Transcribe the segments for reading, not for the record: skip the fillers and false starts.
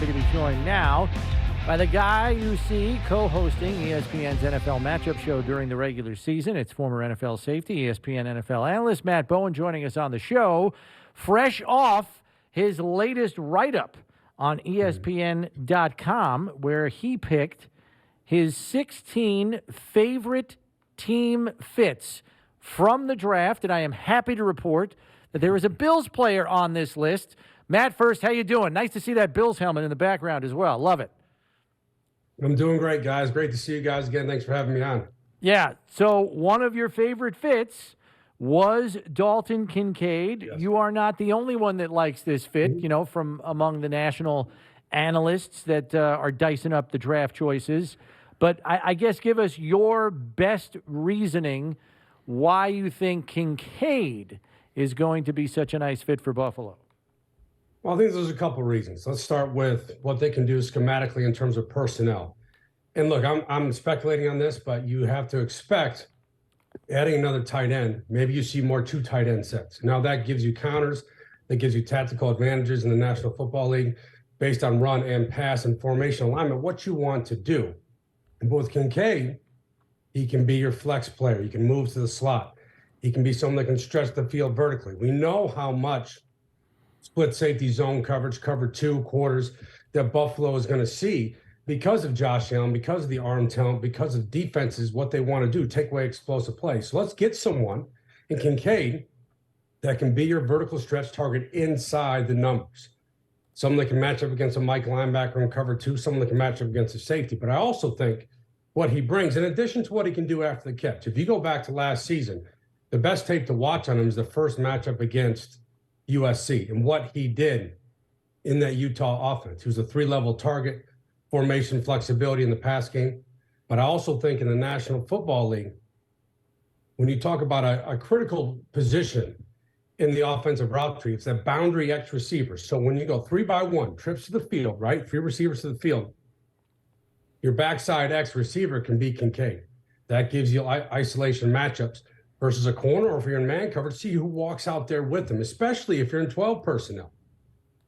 happy to be joined now by the guy you see co-hosting ESPN's NFL matchup show during the regular season. It's former NFL safety, ESPN NFL analyst Matt Bowen joining us on the show, fresh off his latest write-up on ESPN.com, where he picked his 16 favorite team fits from the draft, and I am happy to report that there is a Bills player on this list. Matt, first, how you doing? Nice to see that Bills helmet in the background as well. Love it. I'm doing great, guys. Great to see you guys again. Thanks for having me on. Yeah, so one of your favorite fits was Dalton Kincaid. Yes. You are not the only one that likes this fit, you know, from among the national analysts that are dicing up the draft choices. But I guess give us your best reasoning why you think Kincaid is going to be such a nice fit for Buffalo. Well, I think there's a couple of reasons. Let's start with what they can do schematically in terms of personnel. And look, I'm speculating on this, but you have to expect adding another tight end. Maybe you see more 2 tight end sets. Now that gives you counters, that gives you tactical advantages in the National Football League based on run and pass and formation alignment, what you want to do. And with Kincaid, he can be your flex player. He can move to the slot. He can be someone that can stretch the field vertically. We know how much split safety zone coverage, cover 2 quarters that Buffalo is going to see because of Josh Allen, because of the arm talent, because of defenses, what they want to do, take away explosive plays. So let's get someone in Kincaid that can be your vertical stretch target inside the numbers. Someone that can match up against a Mike linebacker in cover 2, someone that can match up against a safety. But I also think what he brings, in addition to what he can do after the catch, if you go back to last season, the best tape to watch on him is the first matchup against USC and what he did in that Utah offense. He was a 3-level target, formation flexibility in the pass game. But I also think in the National Football League, when you talk about a critical position in the offensive route tree, it's that boundary X receiver. So when you go 3-by-1, trips to the field, right? 3 receivers to the field, your backside X receiver can be Kincaid. That gives you isolation matchups versus a corner, or if you're in man coverage, see who walks out there with them, especially if you're in 12 personnel.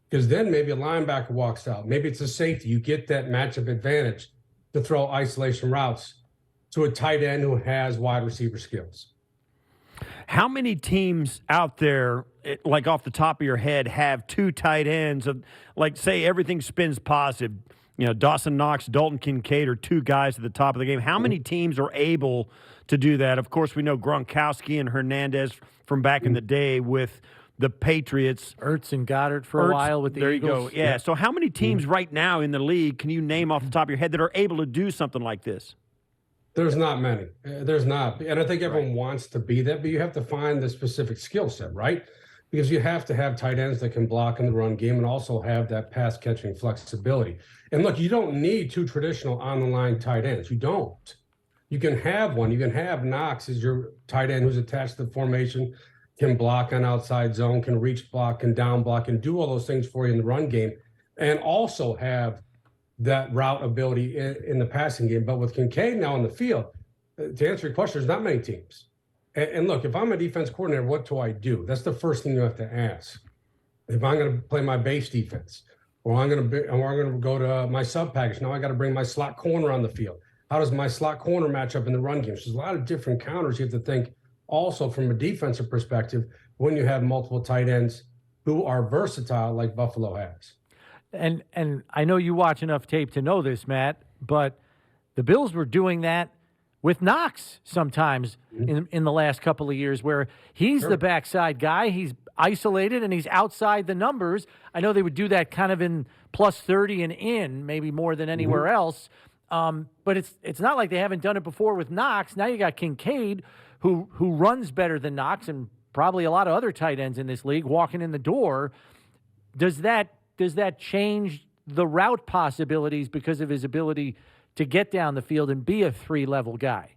Because then maybe a linebacker walks out. Maybe it's a safety. You get that matchup advantage to throw isolation routes to a tight end who has wide receiver skills. How many teams out there, like off the top of your head, have 2 tight ends of, like, say everything spins positive? You know, Dawson Knox, Dalton Kincaid are 2 guys at the top of the game. How many teams are able to do that? Of course, we know Gronkowski and Hernandez from back in the day with the Patriots. Ertz and Goddard for a while with the Eagles. Eagles. There you go. Yeah. So how many teams right now in the league can you name off the top of your head that are able to do something like this? There's not many. There's not. And I think everyone wants to be that, but you have to find the specific skill set, right? Because you have to have tight ends that can block in the run game and also have that pass catching flexibility. And look, you don't need 2 traditional on-the-line tight ends. You don't. You can have one. You can have Knox as your tight end who's attached to the formation, can block on outside zone, can reach block, can down block, and do all those things for you in the run game, and also have that route ability in the passing game. But with Kincaid now in the field, to answer your question, there's not many teams. And look, if I'm a defense coordinator, what do I do? That's the first thing you have to ask. If I'm going to play my base defense, or I'm going to go to my sub package, now I got to bring my slot corner on the field. How does my slot corner match up in the run game? So there's a lot of different counters you have to think also from a defensive perspective when you have multiple tight ends who are versatile like Buffalo has. And I know you watch enough tape to know this, Matt, but the Bills were doing that with Knox sometimes in the last couple of years, where he's the backside guy. He's isolated and he's outside the numbers. I know they would do that kind of in plus 30 and in, maybe more than anywhere else. But it's not like they haven't done it before with Knox. Now you got Kincaid, who runs better than Knox, and probably a lot of other tight ends in this league walking in the door. Does that change the route possibilities because of his ability to get down the field and be a 3-level guy?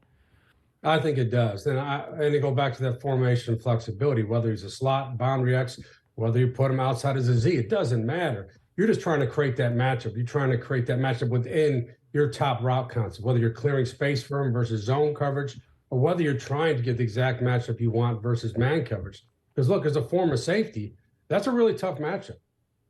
I think it does. And to go back to that formation flexibility, whether he's a slot, boundary X, whether you put him outside as a Z, it doesn't matter. You're just trying to create that matchup. You're trying to create that matchup within your top route concept, whether you're clearing space for him versus zone coverage, or whether you're trying to get the exact matchup you want versus man coverage. Because look, as a former safety, that's a really tough matchup.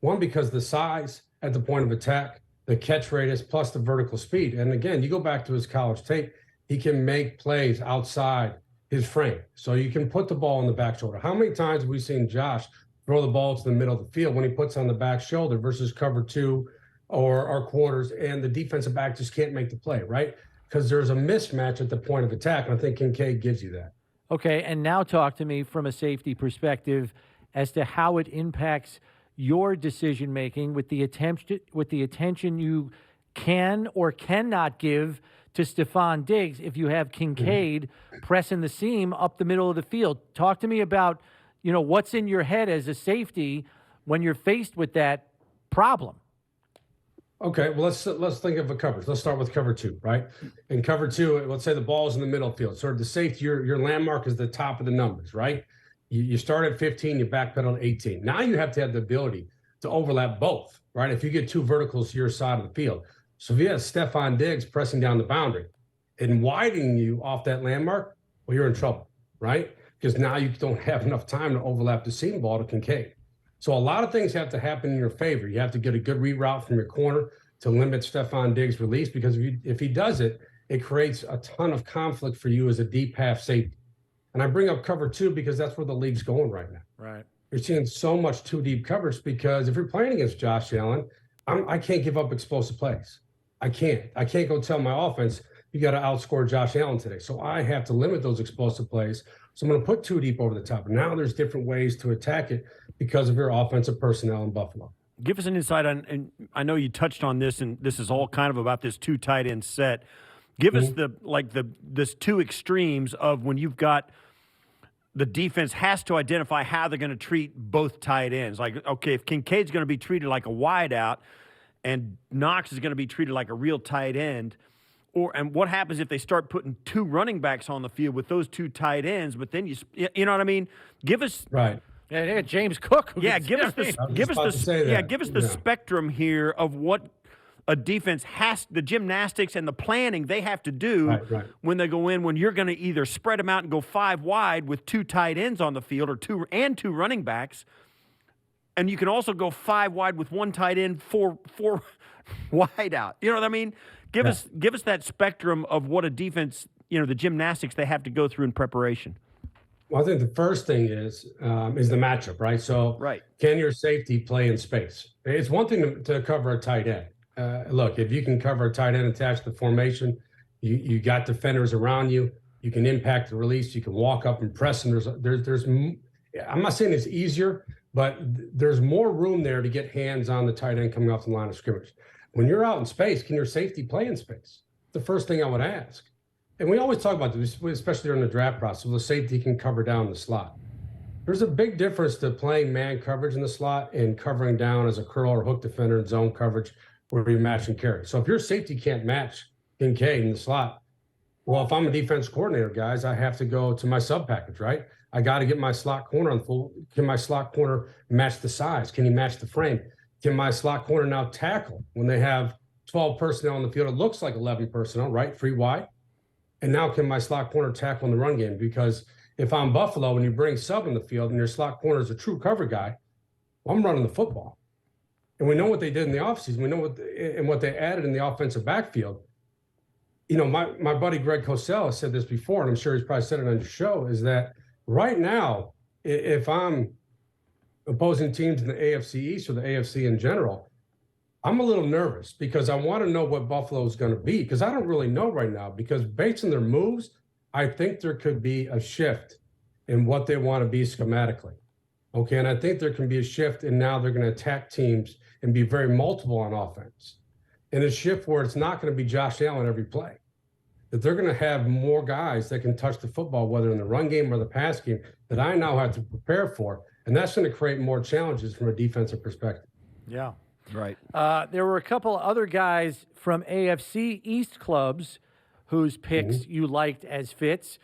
One, because the size at the point of attack, the catch radius, plus the vertical speed. And again, you go back to his college tape, he can make plays outside his frame. So you can put the ball on the back shoulder. How many times have we seen Josh throw the ball to the middle of the field when he puts on the back shoulder versus cover two or our quarters, and the defensive back just can't make the play, right? Because there's a mismatch at the point of attack, and I think Kincaid gives you that. Okay, and now talk to me from a safety perspective as to how it impacts your decision making with the attention you can or cannot give to Stephon Diggs if you have Kincaid pressing the seam up the middle of the field. Talk to me about, what's in your head as a safety when you're faced with that problem. Okay, well, let's think of a coverage. Let's start with cover two, right? In cover two, let's say the ball's in the middle field. Sort of the safety, your landmark is the top of the numbers, right? You start at 15, you backpedal to 18. Now you have to have the ability to overlap both, right? If you get two verticals to your side of the field. So if you have Stephon Diggs pressing down the boundary and widening you off that landmark, well, you're in trouble, right? Because now you don't have enough time to overlap the seam ball to Kincaid. So a lot of things have to happen in your favor. You have to get a good reroute from your corner to limit Stephon Diggs' release, because if he does it, it creates a ton of conflict for you as a deep half safety. And I bring up cover two because that's where the league's going right now. Right. You're seeing so much two deep coverage because if you're playing against Josh Allen, I can't give up explosive plays. I can't go tell my offense, you got to outscore Josh Allen today. So I have to limit those explosive plays. So I'm going to put two deep over the top. And now there's different ways to attack it because of your offensive personnel in Buffalo. Give us an insight on, and I know you touched on this, and this is all kind of about this two tight end set. Give us this two extremes of when you've got the defense has to identify how they're going to treat both tight ends. Like, okay, if Kincaid's going to be treated like a wideout and Knox is going to be treated like a real tight end, and what happens if they start putting two running backs on the field with those two tight ends? But then you know what I mean? Give us right. Yeah, they got James Cook. Give us the spectrum here of what a defense has, the gymnastics and the planning they have to do when they go in, when you're going to either spread them out and go five wide with two tight ends on the field or two running backs. And you can also go five wide with one tight end, four wide out. You know what I mean? Give us that spectrum of what a defense, the gymnastics they have to go through in preparation. Well, I think the first thing is the matchup, right? So can your safety play in space? It's one thing to cover a tight end. Look, if you can cover a tight end attached to the formation, you got defenders around you, you can impact the release, you can walk up and press, and there's I'm not saying it's easier, but there's more room there to get hands on the tight end coming off the line of scrimmage. When you're out in space, can your safety play in space? The first thing I would ask. And we always talk about this, especially during the draft process, the safety can cover down the slot. There's a big difference to playing man coverage in the slot and covering down as a curl or hook defender in zone coverage where you're matching carry. So if your safety can't match Kincaid in the slot, well, if I'm a defense coordinator, guys, I have to go to my sub package, right? I got to get my slot corner on full. Can my slot corner match the size? Can he match the frame? Can my slot corner now tackle when they have 12 personnel on the field? It looks like 11 personnel, right? Free wide. And now can my slot corner tackle in the run game? Because if I'm Buffalo and you bring sub in the field and your slot corner is a true cover guy, well, I'm running the football. And we know what they did in the offseason. We know what they added in the offensive backfield. My buddy Greg Cosell said this before, and I'm sure he's probably said it on your show, is that right now, if I'm opposing teams in the AFC East or the AFC in general, I'm a little nervous because I want to know what Buffalo is going to be, because I don't really know right now, because based on their moves, I think there could be a shift in what they want to be schematically. Okay, and I think there can be a shift in now they're going to attack teams and be very multiple on offense. And a shift where it's not going to be Josh Allen every play. That they're going to have more guys that can touch the football, whether in the run game or the pass game, that I now have to prepare for. And that's going to create more challenges from a defensive perspective. Yeah. Right. There were a couple other guys from AFC East clubs whose picks you liked as fits.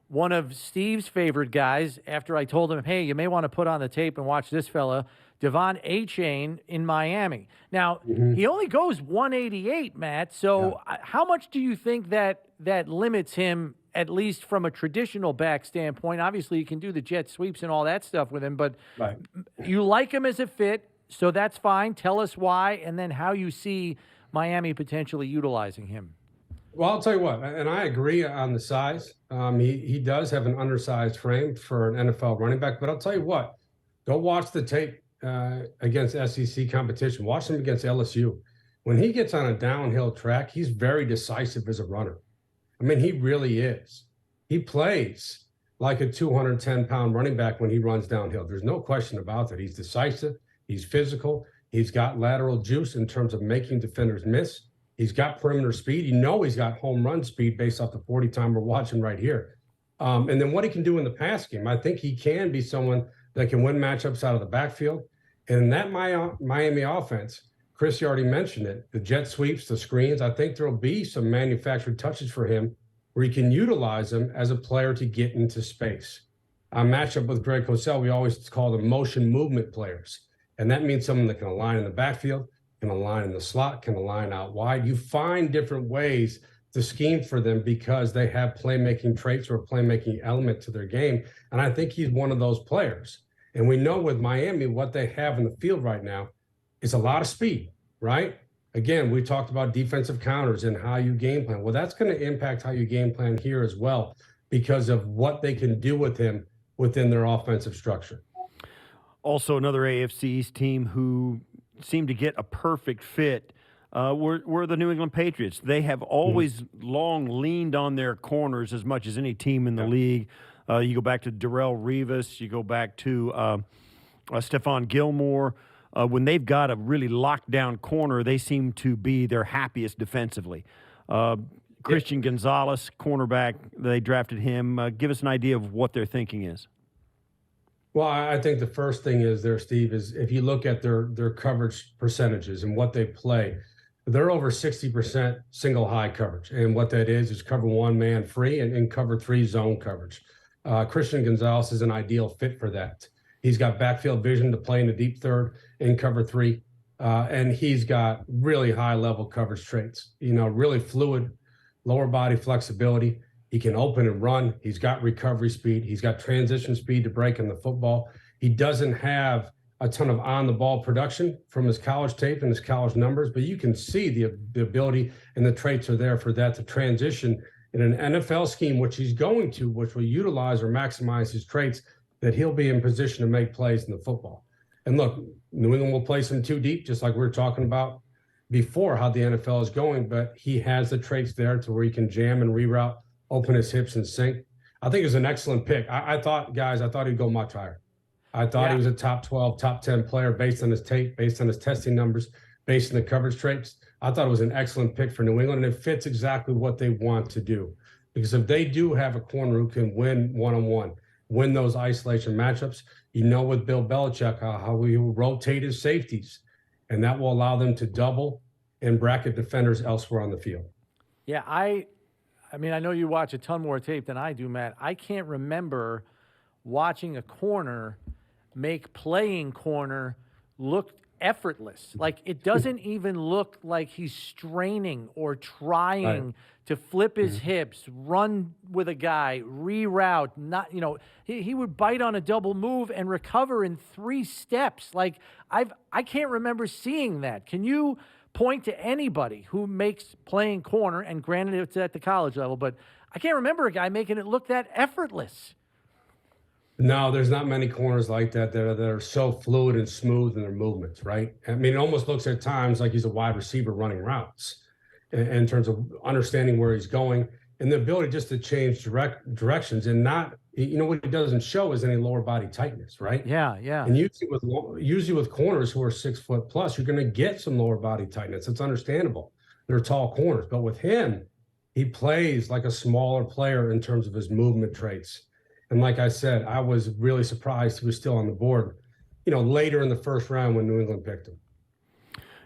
One of Steve's favorite guys, after I told him, hey, you may want to put on the tape and watch this fella, Devon Achane in Miami. Now, he only goes 188, Matt. So how much do you think that limits him, at least from a traditional back standpoint? Obviously, you can do the jet sweeps and all that stuff with him, but you like him as a fit. So that's fine. Tell us why, and then how you see Miami potentially utilizing him. Well, I'll tell you what, and I agree on the size. He does have an undersized frame for an NFL running back, but I'll tell you what, go watch the tape against SEC competition. Watch him against LSU. When he gets on a downhill track, he's very decisive as a runner. I mean, he really is. He plays like a 210-pound running back when he runs downhill. There's no question about that. He's decisive. He's physical. He's got lateral juice in terms of making defenders miss. He's got perimeter speed. He's got home run speed based off the 40 time we're watching right here. And then what he can do in the pass game, I think he can be someone that can win matchups out of the backfield. And in that Miami offense, Chris, you already mentioned it, the jet sweeps, the screens, I think there'll be some manufactured touches for him where he can utilize them as a player to get into space. A matchup with Greg Cosell, we always call them motion movement players. And that means someone that can align in the backfield, can align in the slot, can align out wide. You find different ways to scheme for them because they have playmaking traits or a playmaking element to their game. And I think he's one of those players. And we know with Miami, what they have in the field right now is a lot of speed, right? Again, we talked about defensive counters and how you game plan. Well, that's going to impact how you game plan here as well because of what they can do with him within their offensive structure. Also, another AFC East team who seemed to get a perfect fit were the New England Patriots. They have always long leaned on their corners as much as any team in the league. You go back to Darrelle Revis, you go back to Stephon Gilmore. When they've got a really locked down corner, they seem to be their happiest defensively. Christian Gonzalez, cornerback, they drafted him. Give us an idea of what their thinking is. Well, I think the first thing is there, Steve, is if you look at their coverage percentages and what they play, they're over 60% single high coverage. And what that is cover one man free and cover three zone coverage. Christian Gonzalez is an ideal fit for that. He's got backfield vision to play in the deep third in cover three. And he's got really high level coverage traits, really fluid, lower body flexibility. He can open and run. He's got recovery speed. He's got transition speed to break in the football. He doesn't have a ton of on-the-ball production from his college tape and his college numbers, but you can see the ability and the traits are there for that to transition in an NFL scheme, which he's going to, which will utilize or maximize his traits, that he'll be in position to make plays in the football. And look, New England will play some too deep, just like we were talking about before how the NFL is going, but he has the traits there to where he can jam and reroute, open his hips and sink. I think it's an excellent pick. I thought he'd go much higher. I thought he was a top 12, top 10 player based on his tape, based on his testing numbers, based on the coverage traits. I thought it was an excellent pick for New England, and it fits exactly what they want to do. Because if they do have a corner who can win one-on-one, win those isolation matchups, with Bill Belichick, how we rotate his safeties, and that will allow them to double and bracket defenders elsewhere on the field. Yeah, I mean, I know you watch a ton more tape than I do, Matt. I can't remember watching a corner make playing corner look effortless. Like, it doesn't even look like he's straining or trying to flip his hips, run with a guy, reroute. Not, he would bite on a double move and recover in 3 steps. Like, I can't remember seeing that. Can you point to anybody who makes playing corner, and granted it's at the college level, but I can't remember a guy making it look that effortless? No, there's not many corners like that that are so fluid and smooth in their movements, right? I mean, it almost looks at times like he's a wide receiver running routes in terms of understanding where he's going and the ability just to change directions and not, what he doesn't show is any lower body tightness, right? Yeah. And usually with corners who are 6 foot plus, you're going to get some lower body tightness. It's understandable. They're tall corners, but with him, he plays like a smaller player in terms of his movement traits. And like I said, I was really surprised he was still on the board, later in the first round when New England picked him.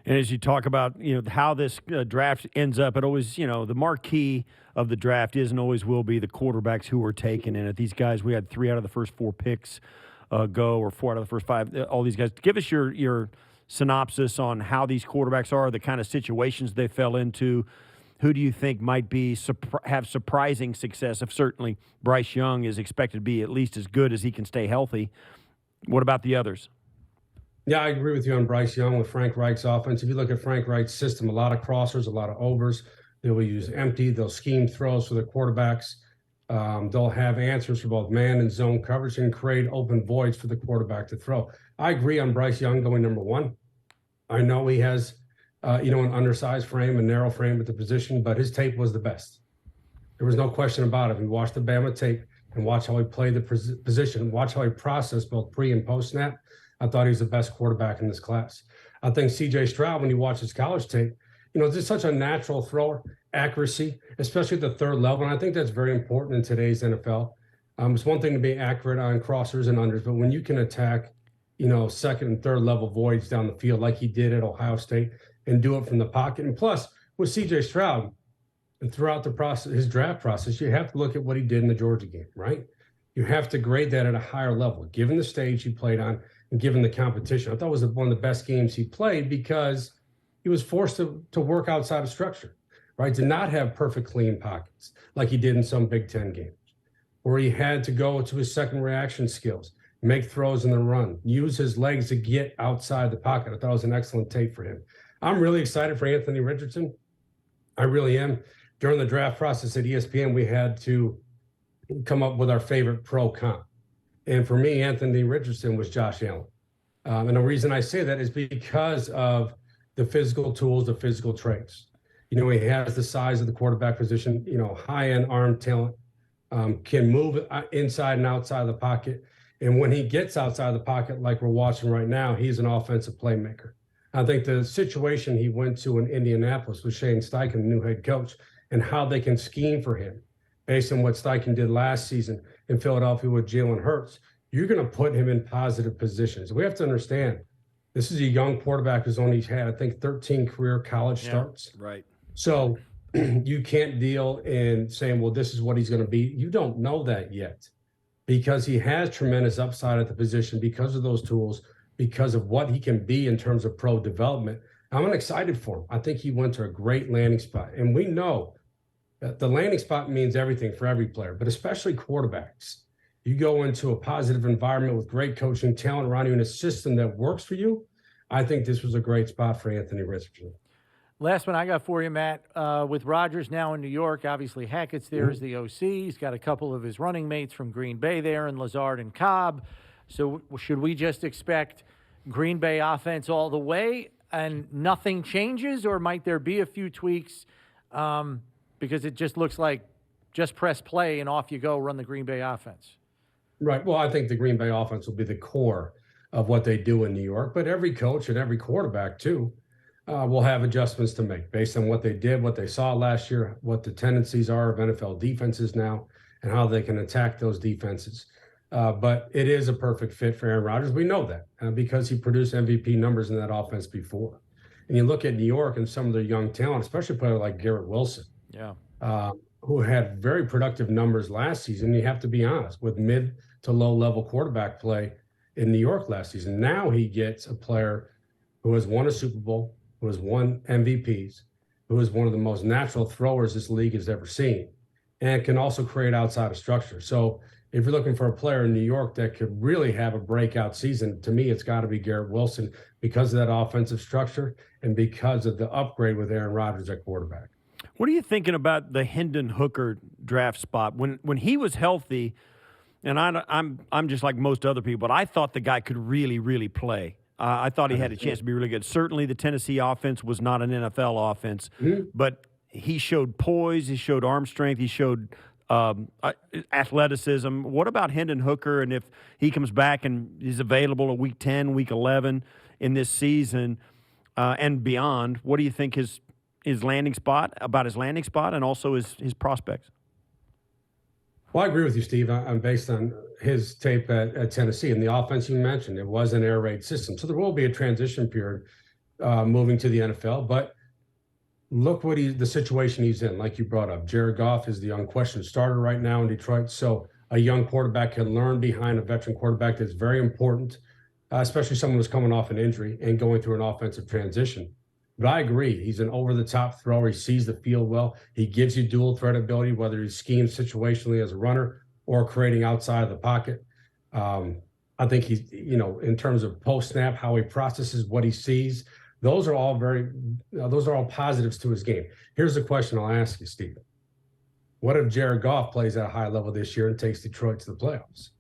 And as you talk about, how this draft ends up, it always, the marquee of the draft is and always will be the quarterbacks who were taken in it. These guys, we had 3 out of the first 4 picks go, or 4 out of the first 5. All these guys. Give us your synopsis on how these quarterbacks are, the kind of situations they fell into. Who do you think might be have surprising success? If certainly Bryce Young is expected to be at least as good as he can stay healthy. What about the others? Yeah, I agree with you on Bryce Young with Frank Reich's offense. If you look at Frank Reich's system, a lot of crossers, a lot of overs. They will use empty. They'll scheme throws for the quarterbacks. They'll have answers for both man and zone coverage and create open voids for the quarterback to throw. I agree on Bryce Young going number one. I know he has, an undersized frame, a narrow frame at the position, but his tape was the best. There was no question about it. We watched the Bama tape and watch how he played the position, watch how he processed both pre and post snap. I thought he was the best quarterback in this class. I think C.J. Stroud, when you watch his college tape, just such a natural thrower, accuracy, especially at the third level. And I think that's very important in today's NFL. It's one thing to be accurate on crossers and unders, but when you can attack, second and third level voids down the field like he did at Ohio State and do it from the pocket. And plus, with C.J. Stroud, and throughout the process, his draft process, you have to look at what he did in the Georgia game, right? You have to grade that at a higher level, given the stage he played on and given the competition. I thought it was one of the best games he played because he was forced to work outside of structure, right? To not have perfect clean pockets like he did in some Big Ten games, where he had to go to his second reaction skills, make throws in the run, use his legs to get outside the pocket. I thought it was an excellent tape for him. I'm really excited for Anthony Richardson. I really am. During the draft process at ESPN, we had to come up with our favorite pro comp. And for me, Anthony Richardson was Josh Allen. And the reason I say that is because of the physical tools, the physical traits. He has the size of the quarterback position, high-end arm talent, can move inside and outside of the pocket. And when he gets outside the pocket, like we're watching right now, he's an offensive playmaker. I think the situation he went to in Indianapolis with Shane Steichen, the new head coach, and how they can scheme for him based on what Steichen did last season in Philadelphia with Jalen Hurts, you're going to put him in positive positions. We have to understand this is a young quarterback who's only had, I think, 13 career college starts. Right. So you can't deal in saying, well, this is what he's going to be. You don't know that yet because he has tremendous upside at the position because of those tools, because of what he can be in terms of pro development. I'm excited for him. I think he went to a great landing spot. And we know that the landing spot means everything for every player, but especially quarterbacks. You go into a positive environment with great coaching talent around you in a system that works for you. I think this was a great spot for Anthony Richardson. Last one I got for you, Matt. With Rodgers now in New York, obviously Hackett's there as the OC. He's got a couple of his running mates from Green Bay there, and Lazard and Cobb. So should we just expect Green Bay offense all the way and nothing changes, or might there be a few tweaks? Because it just looks like just press play and off you go, run the Green Bay offense. Right. Well, I think the Green Bay offense will be the core of what they do in New York, but every coach and every quarterback too will have adjustments to make based on what they did, what they saw last year, what the tendencies are of NFL defenses now, and how they can attack those defenses. But it is a perfect fit for Aaron Rodgers. We know that because he produced MVP numbers in that offense before. And you look at New York and some of their young talent, especially a player like Garrett Wilson, who had very productive numbers last season. You have to be honest, with mid to low level quarterback play in New York last season. Now he gets a player who has won a Super Bowl, who has won MVPs, who is one of the most natural throwers this league has ever seen, and can also create outside of structure. So if you're looking for a player in New York that could really have a breakout season, to me, it's got to be Garrett Wilson because of that offensive structure and because of the upgrade with Aaron Rodgers at quarterback. What are you thinking about the Hendon Hooker draft spot? When he was healthy, and I'm just like most other people, but I thought the guy could really, really play. I thought he had a chance to be really good. Certainly the Tennessee offense was not an NFL offense, but he showed poise, he showed arm strength, he showed athleticism. What about Hendon Hooker, and if he comes back and is available at week 10, week 11 in this season and beyond, what do you think his landing spot, and also his prospects? Well, I agree with you, Steve. I'm based on his tape at Tennessee and the offense you mentioned. It was an air raid system. So there will be a transition period moving to the NFL. But look what the situation he's in, like you brought up. Jared Goff is the unquestioned starter right now in Detroit. So a young quarterback can learn behind a veteran quarterback. That's very important, especially someone who's coming off an injury and going through an offensive transition. But I agree. He's an over-the-top thrower. He sees the field well. He gives you dual threat ability, whether he schemes situationally as a runner or creating outside of the pocket. I think he's, in terms of post snap, how he processes what he sees, those are all positives to his game. Here's the question I'll ask you, Stephen. What if Jared Goff plays at a high level this year and takes Detroit to the playoffs?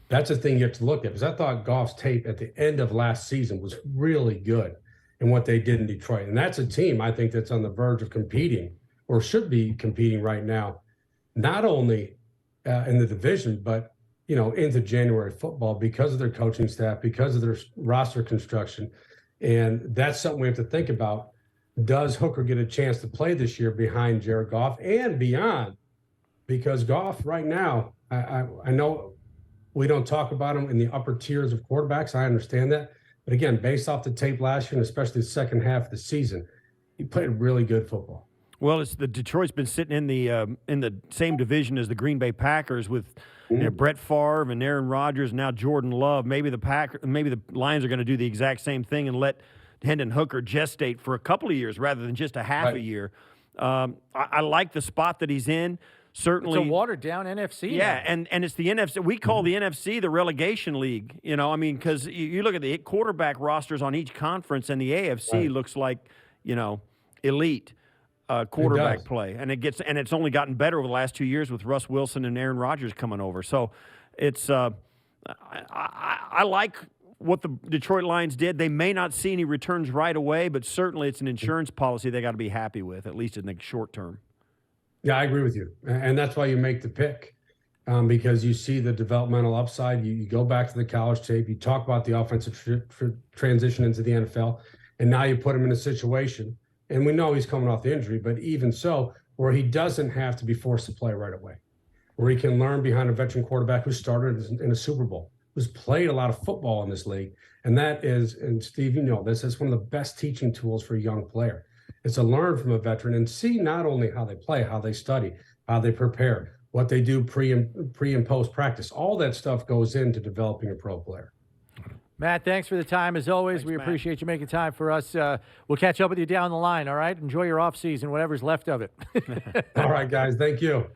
That's a thing you have to look at, because I thought Goff's tape at the end of last season was really good in what they did in Detroit. And that's a team I think that's on the verge of competing, or should be competing right now, not only in the division, but into January football, because of their coaching staff, because of their roster construction. And that's something we have to think about. Does Hooker get a chance to play this year behind Jared Goff and beyond? Because Goff right now, I know we don't talk about him in the upper tiers of quarterbacks. I understand that. But again, based off the tape last year, and especially the second half of the season, he played really good football. Well, it's the Detroit's been sitting in the same division as the Green Bay Packers with Brett Favre and Aaron Rodgers, and now Jordan Love. Maybe the Lions are going to do the exact same thing and let Hendon Hooker gestate for a couple of years rather than just a half a year. I like the spot that he's in. Certainly, it's a watered-down NFC. Yeah, and it's the NFC. We call the NFC the relegation league. Because you look at the quarterback rosters on each conference, and the AFC looks like elite quarterback play, and it's only gotten better over the last 2 years with Russ Wilson and Aaron Rodgers coming over. So it's I like what the Detroit Lions did. They may not see any returns right away, but certainly it's an insurance policy they got to be happy with, at least in the short term. Yeah, I agree with you. And that's why you make the pick, because you see the developmental upside. You go back to the college tape. You talk about the offensive transition into the NFL, and now you put him in a situation, and we know he's coming off the injury, but even so, where he doesn't have to be forced to play right away, where he can learn behind a veteran quarterback who started in a Super Bowl, who's played a lot of football in this league. And that is, and Steve, this is one of the best teaching tools for a young player. It's to learn from a veteran and see not only how they play, how they study, how they prepare, what they do pre and post practice. All that stuff goes into developing a pro player. Matt, thanks for the time. As always, we appreciate you making time for us. We'll catch up with you down the line, all right? Enjoy your off season, whatever's left of it. All right, guys. Thank you.